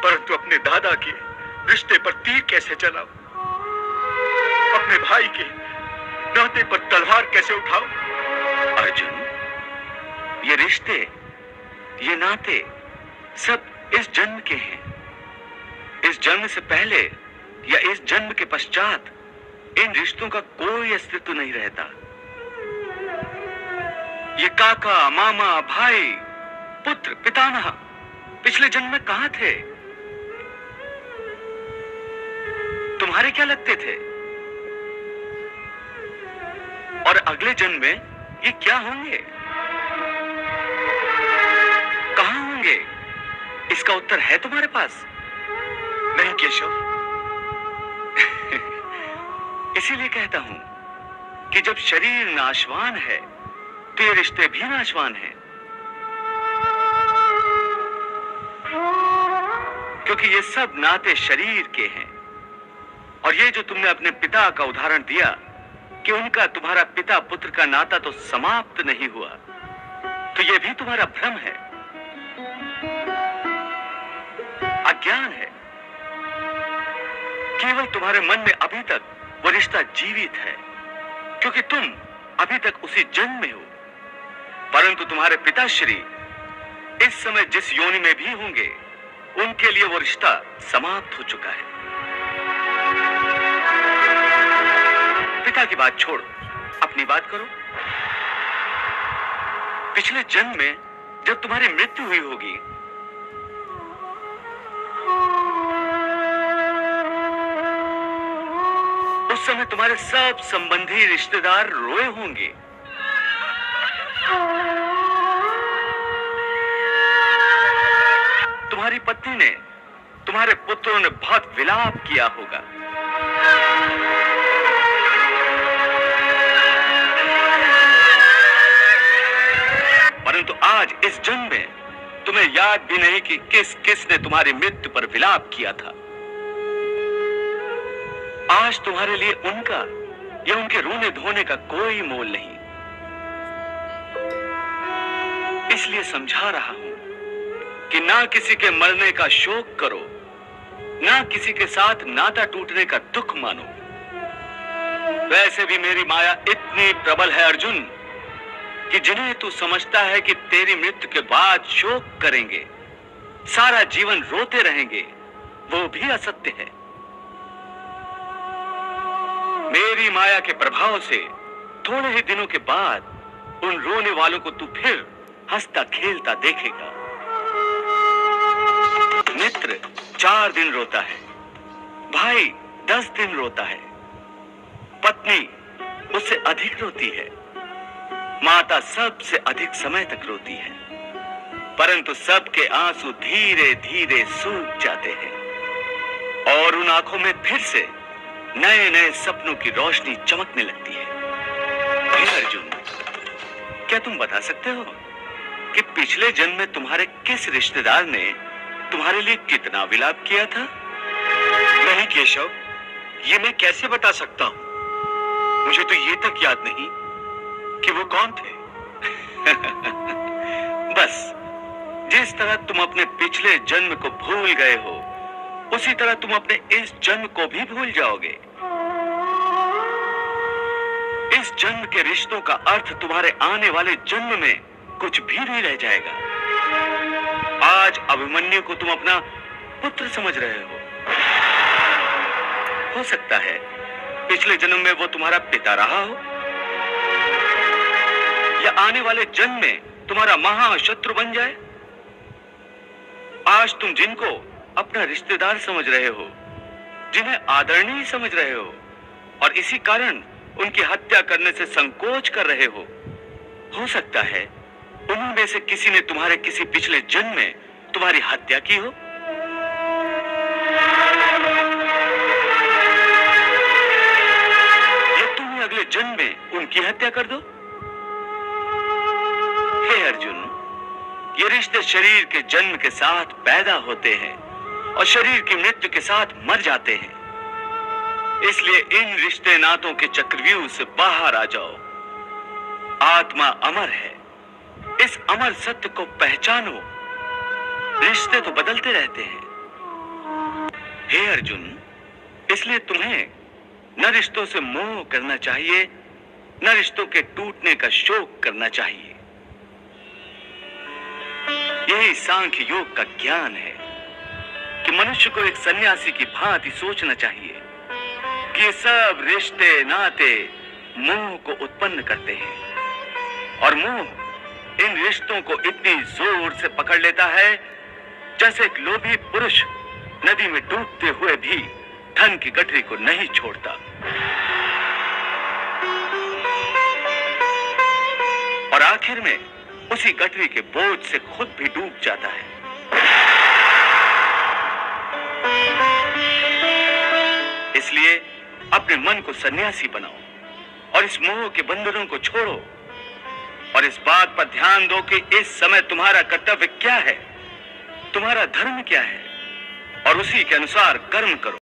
परंतु अपने दादा के रिश्ते पर तीर कैसे चलाऊं? अपने भाई के नाते पर तलवार कैसे उठाऊं? अर्जुन, ये रिश्ते, ये नाते सब इस जन्म के हैं। इस जन्म से पहले या इस जन्म के पश्चात इन रिश्तों का कोई अस्तित्व नहीं रहता। ये काका, मामा, भाई, पुत्र, पितामह पिछले जन्म में कहां थे? तुम्हारे क्या लगते थे? और अगले जन्म में ये क्या होंगे, कहां होंगे? इसका उत्तर है तुम्हारे पास? नहीं केशव। इसीलिए कहता हूं कि जब शरीर नाशवान है तो ये रिश्ते भी नाशवान हैं, क्योंकि ये सब नाते शरीर के हैं। और ये जो तुमने अपने पिता का उदाहरण दिया कि उनका तुम्हारा पिता पुत्र का नाता तो समाप्त नहीं हुआ, तो ये भी तुम्हारा भ्रम है, अज्ञान है। केवल तुम्हारे मन में अभी तक वो रिश्ता जीवित है, क्योंकि तुम अभी तक उसी जन्म में हो। परंतु तुम्हारे पिताश्री इस समय जिस योनि में भी होंगे, उनके लिए वो रिश्ता समाप्त हो चुका है। पिता की बात छोड़ो, अपनी बात करो। पिछले जन्म में जब तुम्हारी मृत्यु हुई होगी, उस समय तुम्हारे सब संबंधी रिश्तेदार रोए होंगे। तुम्हारी पत्नी ने, तुम्हारे पुत्रों ने बहुत विलाप किया होगा। परंतु आज इस जन्म में तुम्हें याद भी नहीं कि किस किस ने तुम्हारी मृत्यु पर विलाप किया था। आज तुम्हारे लिए उनका या उनके रोने धोने का कोई मोल नहीं। इसलिए समझा रहा हूं कि ना किसी के मरने का शोक करो, ना किसी के साथ नाता टूटने का दुख मानो। वैसे भी मेरी माया इतनी प्रबल है अर्जुन, कि जिन्हें तू समझता है कि तेरी मृत्यु के बाद शोक करेंगे, सारा जीवन रोते रहेंगे, वो भी असत्य है। मेरी माया के प्रभाव से थोड़े ही दिनों के बाद उन रोने वालों को तू फिर हंसता खेलता देखेगा। मित्र 4 दिन रोता है, भाई 10 दिन रोता है, पत्नी उससे अधिक रोती है, माता सबसे अधिक समय तक रोती है। परंतु सबके आंसू धीरे धीरे सूख जाते हैं और उन आंखों में फिर से नए नए सपनों की रोशनी चमकने लगती है। अर्जुन, क्या तुम बता सकते हो कि पिछले जन्म में तुम्हारे किस रिश्तेदार ने तुम्हारे लिए कितना विलाप किया था? नहीं केशव, ये मैं कैसे बता सकता हूं? मुझे तो ये तक याद नहीं कि वो कौन थे। बस जिस तरह तुम अपने पिछले जन्म को भूल गए हो, उसी तरह तुम अपने इस जन्म को भी भूल जाओगे। इस जन्म के रिश्तों का अर्थ तुम्हारे आने वाले जन्म में कुछ भी नहीं रह जाएगा। आज अभिमन्यु को तुम अपना पुत्र समझ रहे हो सकता है पिछले जन्म में वो तुम्हारा पिता रहा हो, या आने वाले जन्म में तुम्हारा महाशत्रु बन जाए। आज तुम जिनको अपना रिश्तेदार समझ रहे हो, जिन्हें आदरणीय समझ रहे हो, और इसी कारण उनकी हत्या करने से संकोच कर रहे हो सकता है उन्हीं में से किसी ने तुम्हारे किसी पिछले जन्म में तुम्हारी हत्या की हो। या तुम अगले जन्म में उनकी हत्या कर दो। हे अर्जुन, ये रिश्ते शरीर के जन्म के साथ पैदा होते हैं और शरीर की मृत्यु के साथ मर जाते हैं। इसलिए इन रिश्ते नातों के चक्रव्यूह से बाहर आ जाओ। आत्मा अमर है, इस अमर सत्य को पहचानो। रिश्ते तो बदलते रहते हैं, हे अर्जुन, इसलिए तुम्हें न रिश्तों से मोह करना चाहिए, न रिश्तों के टूटने का शोक करना चाहिए। यही सांख्य योग का ज्ञान है कि मनुष्य को एक सन्यासी की भांति सोचना चाहिए कि ये सब रिश्ते नाते मोह को उत्पन्न करते हैं और मोह इन रिश्तों को इतनी जोर से पकड़ लेता है जैसे एक लोभी पुरुष नदी में डूबते हुए भी धन की गठरी को नहीं छोड़ता। और आखिर में उसी गठरी के बोझ से खुद भी डूब जाता है। इसलिए अपने मन को सन्यासी बनाओ और इस मोह के बंधनों को छोड़ो और इस बात पर ध्यान दो कि इस समय तुम्हारा कर्तव्य क्या है, तुम्हारा धर्म क्या है और उसी के अनुसार कर्म करो।